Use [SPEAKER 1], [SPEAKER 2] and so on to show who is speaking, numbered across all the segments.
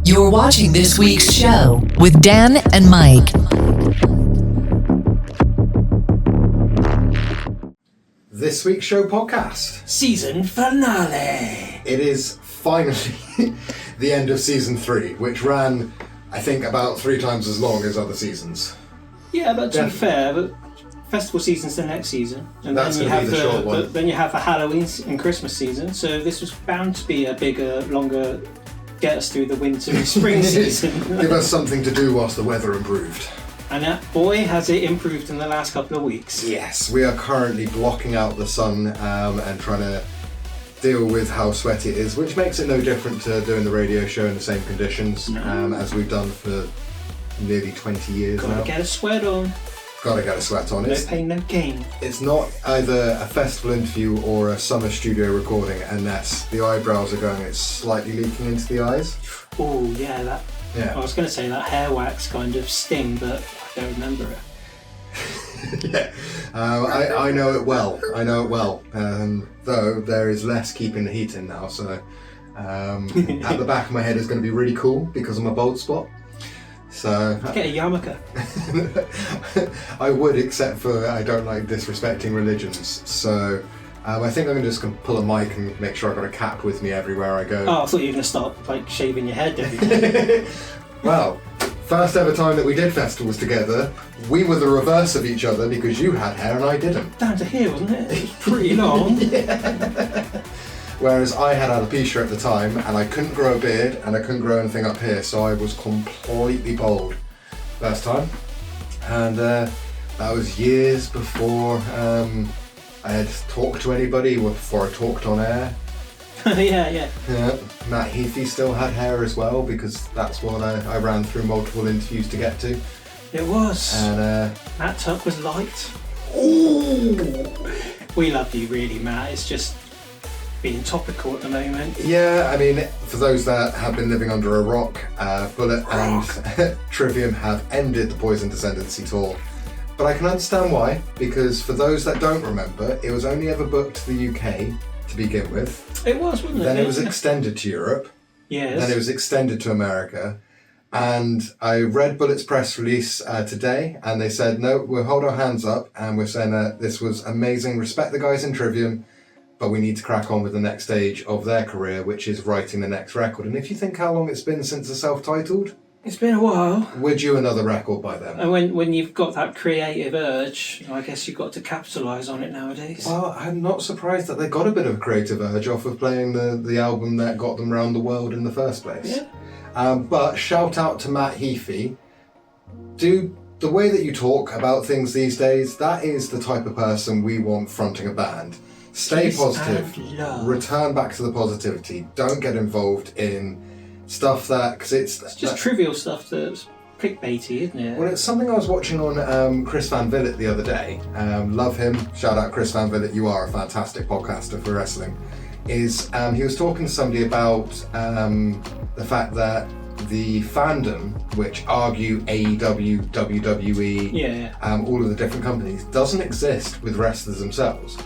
[SPEAKER 1] You're watching this week's show with Dan and Mike.
[SPEAKER 2] This week's show podcast.
[SPEAKER 3] Season finale.
[SPEAKER 2] It is finally the end of season 3, which ran, I think, about 3 times as long as other seasons.
[SPEAKER 3] Yeah, but to be fair, but festival season's the next season, and
[SPEAKER 2] that's
[SPEAKER 3] then you
[SPEAKER 2] gonna
[SPEAKER 3] have
[SPEAKER 2] be the short one.
[SPEAKER 3] then you have the Halloween and Christmas season. So this was bound to be a bigger, longer, get us through the winter and spring season.
[SPEAKER 2] Give us something to do whilst the weather improved.
[SPEAKER 3] And boy, has it improved in the last couple of weeks.
[SPEAKER 2] Yes, we are currently blocking out the sun and trying to deal with how sweaty it is, which makes it no different to doing the radio show in the same conditions as we've done for nearly 20 years now.
[SPEAKER 3] Gotta get a sweat on.
[SPEAKER 2] Gotta get a sweat on.
[SPEAKER 3] No pain, no gain.
[SPEAKER 2] It's not either a festival interview or a summer studio recording unless the eyebrows are going, it's slightly leaking into the eyes.
[SPEAKER 3] Oh yeah, that.
[SPEAKER 2] Yeah.
[SPEAKER 3] I was going to say that hair wax kind of sting, but I don't remember it.
[SPEAKER 2] Yeah, I know it well. Though there is less keeping the heat in now, so at the back of my head is going to be really cool because of my bald spot. So
[SPEAKER 3] get a yarmulke.
[SPEAKER 2] I would, except for I don't like disrespecting religions. So I think I'm just going to pull a mic and make sure I've got a cap with me everywhere I go.
[SPEAKER 3] Oh, I thought you were going to start like shaving your head every day.
[SPEAKER 2] Well, first ever time that we did festivals together, we were the reverse of each other because you had hair and I didn't.
[SPEAKER 3] Down to here, wasn't it? It was pretty long.
[SPEAKER 2] Yeah. Whereas I had alopecia at the time and I couldn't grow a beard and I couldn't grow anything up here, so I was completely bald first time. And that was years before I had talked to anybody, or before I talked on air.
[SPEAKER 3] Yeah.
[SPEAKER 2] Matt Heafy still had hair as well because that's what I ran through multiple interviews to get to.
[SPEAKER 3] It was.
[SPEAKER 2] And
[SPEAKER 3] Matt Tuck was light.
[SPEAKER 2] ooh.
[SPEAKER 3] We love you really, Matt. It's just being topical at the moment.
[SPEAKER 2] Yeah, I mean, for those that have been living under a rock, Bullet and Trivium have ended the Poison Descendancy tour. But I can understand why, because for those that don't remember, it was only ever booked to the UK to begin with.
[SPEAKER 3] It was, wasn't it?
[SPEAKER 2] Then it was extended to Europe.
[SPEAKER 3] Yes.
[SPEAKER 2] Then it was extended to America. And I read Bullet's press release today, and they said, no, we'll hold our hands up, and we're saying that this was amazing, respect the guys in Trivium, but we need to crack on with the next stage of their career, which is writing the next record. And if you think how long it's been since the self-titled,
[SPEAKER 3] it's been a while.
[SPEAKER 2] we're due another record by then.
[SPEAKER 3] And when you've got that creative urge, I guess you've got to capitalise on it nowadays.
[SPEAKER 2] Well, I'm not surprised that they got a bit of a creative urge off of playing the album that got them around the world in the first place.
[SPEAKER 3] Yeah.
[SPEAKER 2] But shout out to Matt Heafy. Dude, the way that you talk about things these days, that is the type of person we want fronting a band. Stay
[SPEAKER 3] Peace
[SPEAKER 2] positive.
[SPEAKER 3] and love.
[SPEAKER 2] Return back to the positivity. Don't get involved in stuff that, because
[SPEAKER 3] It's just trivial stuff that's clickbaity, isn't it?
[SPEAKER 2] Well, it's something I was watching on Chris Van Vliet the other day. Love him. Shout out Chris Van Vliet. You are a fantastic podcaster for wrestling. He was talking to somebody about the fact that the fandom, which argue AEW, WWE, all of the different companies, doesn't exist with wrestlers themselves.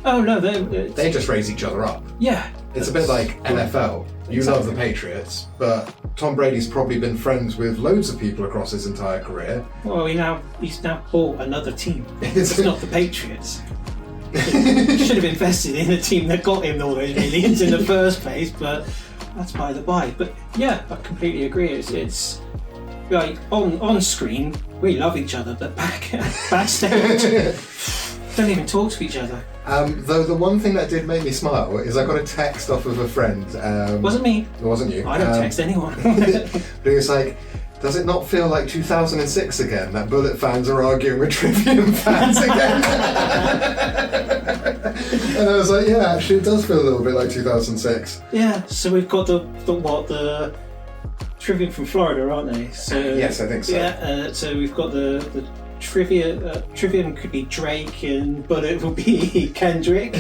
[SPEAKER 3] Oh no,
[SPEAKER 2] They just raise each other up.
[SPEAKER 3] Yeah.
[SPEAKER 2] It's a bit like NFL. You love the Patriots, but Tom Brady's probably been friends with loads of people across his entire career.
[SPEAKER 3] Well, he's now bought another team. It's not the Patriots. He should have invested in a team that got him all those millions in the first place, but that's by the by. But yeah, I completely agree. It's like on screen we love each other, but backstage don't even talk to each other.
[SPEAKER 2] Though the one thing that did make me smile is I got a text off of a friend.
[SPEAKER 3] Wasn't me.
[SPEAKER 2] It wasn't you.
[SPEAKER 3] I don't text anyone.
[SPEAKER 2] But he was like, does it not feel like 2006 again, that Bullet fans are arguing with Trivium fans again? And I was like, yeah, actually it does feel a little bit like 2006.
[SPEAKER 3] Yeah, so we've got the Trivium from Florida, aren't they? So
[SPEAKER 2] yes, I think so.
[SPEAKER 3] Yeah, so we've got the Trivium could be Drake and Bullet will be Kendrick.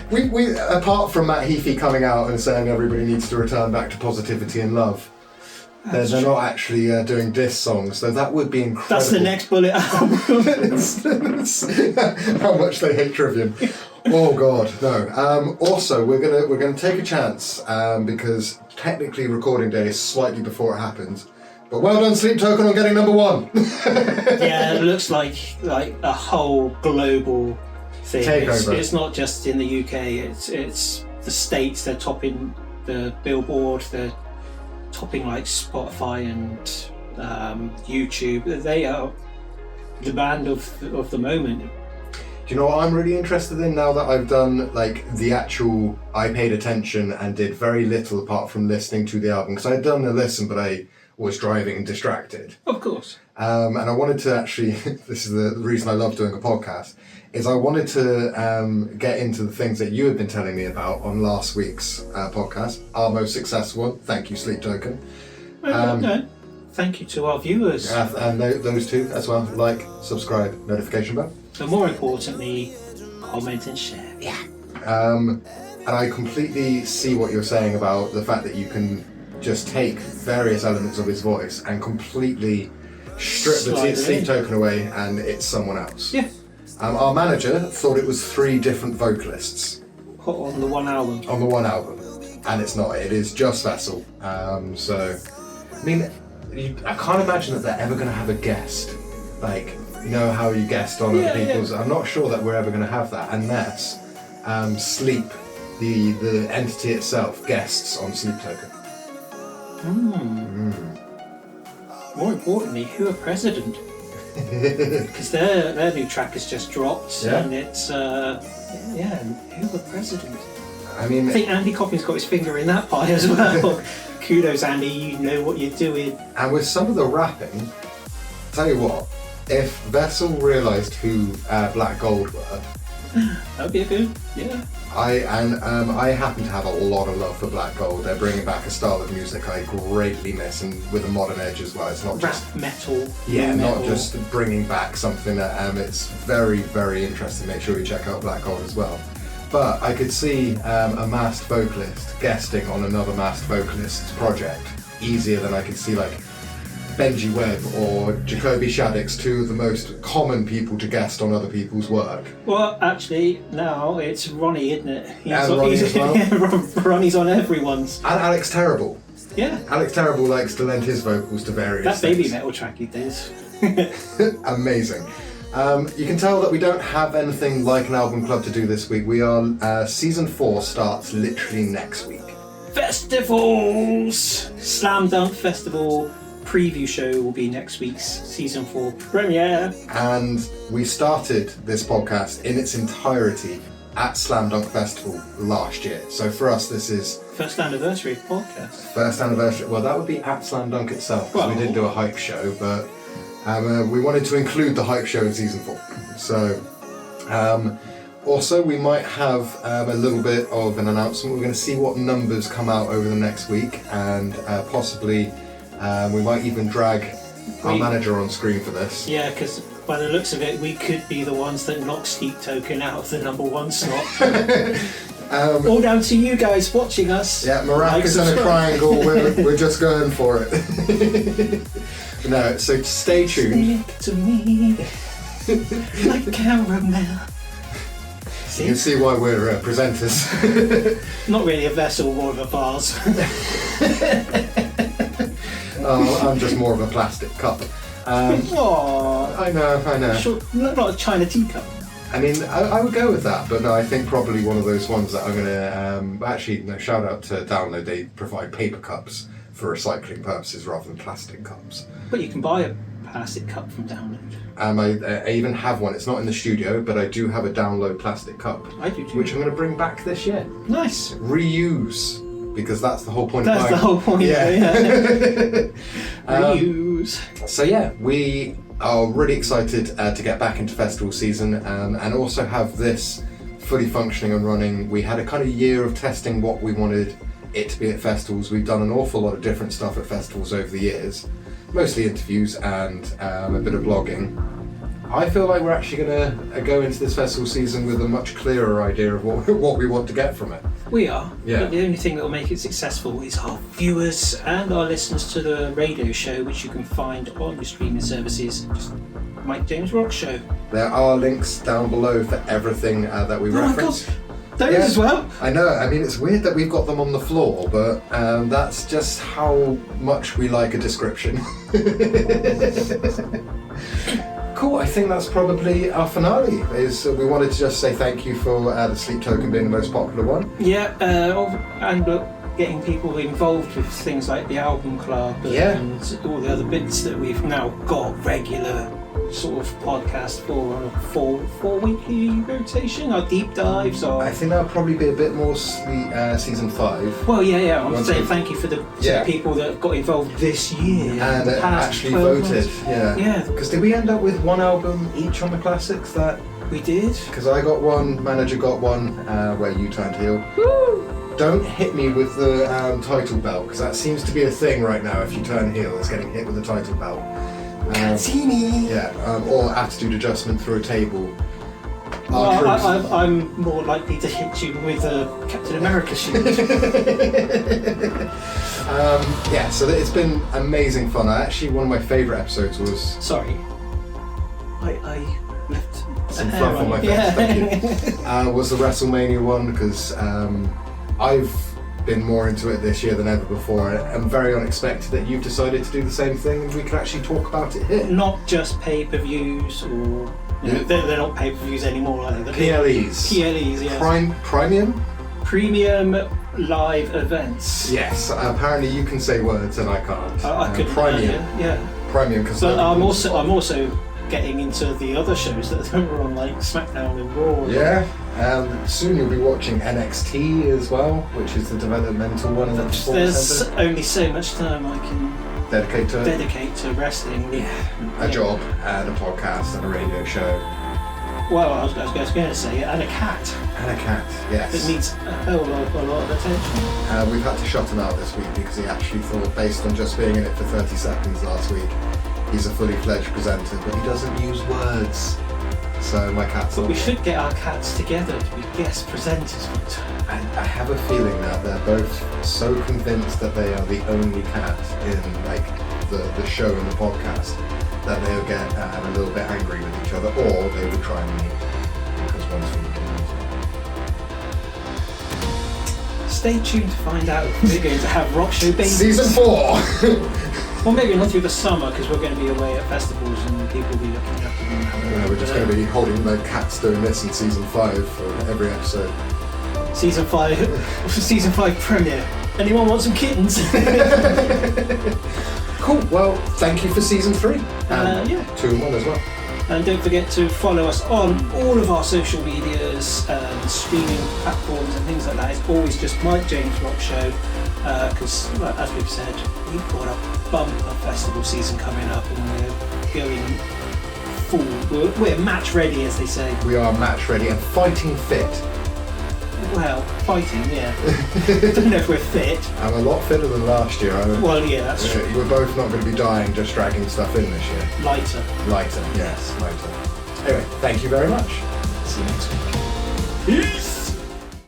[SPEAKER 2] we apart from Matt Heafy coming out and saying everybody needs to return back to positivity and love, they're not actually doing diss songs, so that would be incredible.
[SPEAKER 3] That's the next Bullet album.
[SPEAKER 2] How much they hate Trivium. Oh God, no. Also, we're gonna take a chance because technically recording day is slightly before it happens. But well done, Sleep Token, on getting number 1.
[SPEAKER 3] Yeah, it looks like a whole global thing.
[SPEAKER 2] Takeover.
[SPEAKER 3] It's not just in the UK. It's the States. They're topping the Billboard. They're topping like Spotify and YouTube. They are the band of the moment.
[SPEAKER 2] Do you know what I'm really interested in now that I've done like the actual? I paid attention and did very little apart from listening to the album because I'd done a listen, but I was driving and distracted.
[SPEAKER 3] Of course.
[SPEAKER 2] And I wanted to actually, this is the reason I love doing a podcast, is I wanted to get into the things that you had been telling me about on last week's podcast, our most successful one. Thank you, Sleep Token.
[SPEAKER 3] No. Thank you to our viewers.
[SPEAKER 2] And those two as well. Like, subscribe, notification bell.
[SPEAKER 3] But more importantly, comment and share. Yeah.
[SPEAKER 2] And I completely see what you're saying about the fact that you can just take various elements of his voice and completely strip
[SPEAKER 3] Slide
[SPEAKER 2] the
[SPEAKER 3] it
[SPEAKER 2] Sleep
[SPEAKER 3] in.
[SPEAKER 2] Token away and it's someone else.
[SPEAKER 3] Yeah.
[SPEAKER 2] Our manager thought it was 3 different vocalists
[SPEAKER 3] On the one album.
[SPEAKER 2] on the one album, and it's not. It is just Vessel. So, I mean, I can't imagine that they're ever going to have a guest. Like, you know how you guest on
[SPEAKER 3] Yeah,
[SPEAKER 2] other people's. I'm not sure that we're ever going to have that unless Sleep, the entity itself, guests on Sleep Token.
[SPEAKER 3] More importantly, who are president? Because their new track has just dropped,
[SPEAKER 2] Yeah.
[SPEAKER 3] and it's who are president?
[SPEAKER 2] I mean,
[SPEAKER 3] I think Andy Copping's got his finger in that pie as well. Kudos, Andy. You know what you're doing.
[SPEAKER 2] and with some of the rapping, tell you what, if Vessel realised who Black Gold were,
[SPEAKER 3] That'd be a good, yeah.
[SPEAKER 2] I happen to have a lot of love for Black Gold. They're bringing back a style of music I greatly miss, and with a modern edge as well. It's not
[SPEAKER 3] Rap
[SPEAKER 2] just
[SPEAKER 3] metal.
[SPEAKER 2] not
[SPEAKER 3] metal.
[SPEAKER 2] just bringing back something that it's very, very interesting. Make sure you check out Black Gold as well. But I could see a masked vocalist guesting on another masked vocalist's project easier than I could see like Benji Webb or Jacoby Shaddix, 2 of the most common people to guest on other people's work.
[SPEAKER 3] Well, actually, now it's Ronnie, isn't it?
[SPEAKER 2] And Ronnie as well.
[SPEAKER 3] Yeah, Ronnie's on everyone's.
[SPEAKER 2] And Alex Terrible.
[SPEAKER 3] Yeah.
[SPEAKER 2] Alex Terrible likes to lend his vocals to various
[SPEAKER 3] That baby
[SPEAKER 2] things.
[SPEAKER 3] metal track he did.
[SPEAKER 2] Amazing. You can tell that we don't have anything like an album club to do this week. We are season 4 starts literally next week.
[SPEAKER 3] Festivals! Slam Dunk Festival preview show will be next week's season 4 premiere.
[SPEAKER 2] And we started this podcast in its entirety at Slam Dunk Festival last year. So for us, this is
[SPEAKER 3] First anniversary of the podcast.
[SPEAKER 2] first anniversary. Well, that would be at Slam Dunk itself, because we
[SPEAKER 3] Well-
[SPEAKER 2] did do a hype show, but we wanted to include the hype show in season 4. So also we might have a little bit of an announcement. We're going to see what numbers come out over the next week, and possibly we might even drag our manager on screen for this.
[SPEAKER 3] Yeah, because by the looks of it, we could be the ones that knock Sleep Token out of the number 1 slot. All down to you guys watching us.
[SPEAKER 2] Yeah, maracas and a
[SPEAKER 3] subscribe.
[SPEAKER 2] triangle, we're just going for it. No, so stay tuned.
[SPEAKER 3] Stick to me like caramel.
[SPEAKER 2] You can see why we're presenters.
[SPEAKER 3] Not really a vessel, more of a vase.
[SPEAKER 2] I'm just more of a plastic cup.
[SPEAKER 3] Aww.
[SPEAKER 2] I know.
[SPEAKER 3] Sure, not a China teacup.
[SPEAKER 2] I mean, I would go with that, but no, I think probably one of those ones that I'm going to... actually, no, shout out to Download. They provide paper cups for recycling purposes rather than plastic cups.
[SPEAKER 3] But you can buy a plastic cup from Download.
[SPEAKER 2] I even have one. It's not in the studio, but I do have a Download plastic cup,
[SPEAKER 3] I do too.
[SPEAKER 2] which I'm going to bring back this year.
[SPEAKER 3] Nice.
[SPEAKER 2] Reuse, because that's the whole point
[SPEAKER 3] That's
[SPEAKER 2] of
[SPEAKER 3] the
[SPEAKER 2] buying.
[SPEAKER 3] whole point.
[SPEAKER 2] Yeah.
[SPEAKER 3] Reuse.
[SPEAKER 2] So yeah, we are really excited to get back into festival season and also have this fully functioning and running. We had a kind of year of testing what we wanted it to be at festivals. We've done an awful lot of different stuff at festivals over the years, mostly interviews and a bit of blogging. I feel like we're actually going to go into this festival season with a much clearer idea of what we want to get from it.
[SPEAKER 3] We are.
[SPEAKER 2] Yeah.
[SPEAKER 3] But the only thing that will make it successful is our viewers and our listeners to the radio show, which you can find on your streaming services. Just Mike James Rock Show.
[SPEAKER 2] There are links down below for everything that we reference.
[SPEAKER 3] There is as well.
[SPEAKER 2] I know. I mean, it's weird that we've got them on the floor, but that's just how much we like a description. Cool. I think that's probably our finale. We wanted to just say thank you for the Sleep Token being the most popular one.
[SPEAKER 3] Yeah, and getting people involved with things like the album club and all the other bits that we've now got regular sort of podcast for on a four weekly rotation. Our deep dives are.
[SPEAKER 2] I think that'll probably be a bit more season 5.
[SPEAKER 3] Well, yeah. I'm saying thank you to the people that got involved this year
[SPEAKER 2] and actually voted. Yeah. Because did we end up with one album each on the classics? That
[SPEAKER 3] we did.
[SPEAKER 2] Because I got one, Manager got one, where you turned heel.
[SPEAKER 3] Woo!
[SPEAKER 2] Don't hit me with the title belt, because that seems to be a thing right now. If you turn heel, it's getting hit with the title belt. Or attitude adjustment through a table.
[SPEAKER 3] I'm more likely to hit you with a Captain America shield.
[SPEAKER 2] So it's been amazing fun. One of my favourite episodes was...
[SPEAKER 3] Sorry. I left
[SPEAKER 2] some fluff on my face, thank you. Was the WrestleMania one, because I've been more into it this year than ever before, and very unexpected that you've decided to do the same thing and we could actually talk about it here.
[SPEAKER 3] Not just pay-per-views or... they're not pay-per-views anymore, are they?
[SPEAKER 2] PLEs.
[SPEAKER 3] PLEs, yes.
[SPEAKER 2] Premium?
[SPEAKER 3] Premium live events.
[SPEAKER 2] Yes, apparently you can say words and I can't.
[SPEAKER 3] I could.
[SPEAKER 2] Premium. Premium, because...
[SPEAKER 3] But I'm also getting into the other shows that were on, like SmackDown and Raw.
[SPEAKER 2] Yeah. Soon you'll be watching NXT as well, which is the developmental one.
[SPEAKER 3] There's only so much time I can dedicate to wrestling.
[SPEAKER 2] A job, and a podcast, and a radio show.
[SPEAKER 3] Well, I was going to say, and a cat.
[SPEAKER 2] And a cat, yes.
[SPEAKER 3] It needs a hell of a lot of attention.
[SPEAKER 2] We've had to shut him out this week because he actually thought, based on just being in it for 30 seconds last week, he's a fully fledged presenter, but he doesn't use words. So my cat's
[SPEAKER 3] But we should get our cats together to be guest presenters.
[SPEAKER 2] I have a feeling that they're both so convinced that they are the only cat in the show and the podcast that they'll get a little bit angry with each other, or they would try and meet, because one's from the community.
[SPEAKER 3] Stay tuned to find out if we're going to have Rock Show babies.
[SPEAKER 2] Season 4!
[SPEAKER 3] Well, maybe not through the summer, because we're going to be away at festivals and people will be looking up and
[SPEAKER 2] we're just going to be holding the cats doing this in season 5 for every episode.
[SPEAKER 3] Season 5 premiere. Anyone want some kittens?
[SPEAKER 2] Cool. Well, thank you for season 3. 2 and 1 as well.
[SPEAKER 3] And don't forget to follow us on all of our social medias and streaming platforms and things like that. It's always just Mike James Rock Show, because as we've said, we've got a bumper festival season coming up and we're going full. We're match ready, as they say.
[SPEAKER 2] We are match ready and fighting fit.
[SPEAKER 3] Well, fighting, yeah. I don't know if we're fit.
[SPEAKER 2] I'm a lot fitter than last year.
[SPEAKER 3] Well, yeah, that's true.
[SPEAKER 2] We're both not going to be dying just dragging stuff in this year.
[SPEAKER 3] Lighter,
[SPEAKER 2] yes, lighter. Anyway, thank you very much.
[SPEAKER 3] See you next week. Peace!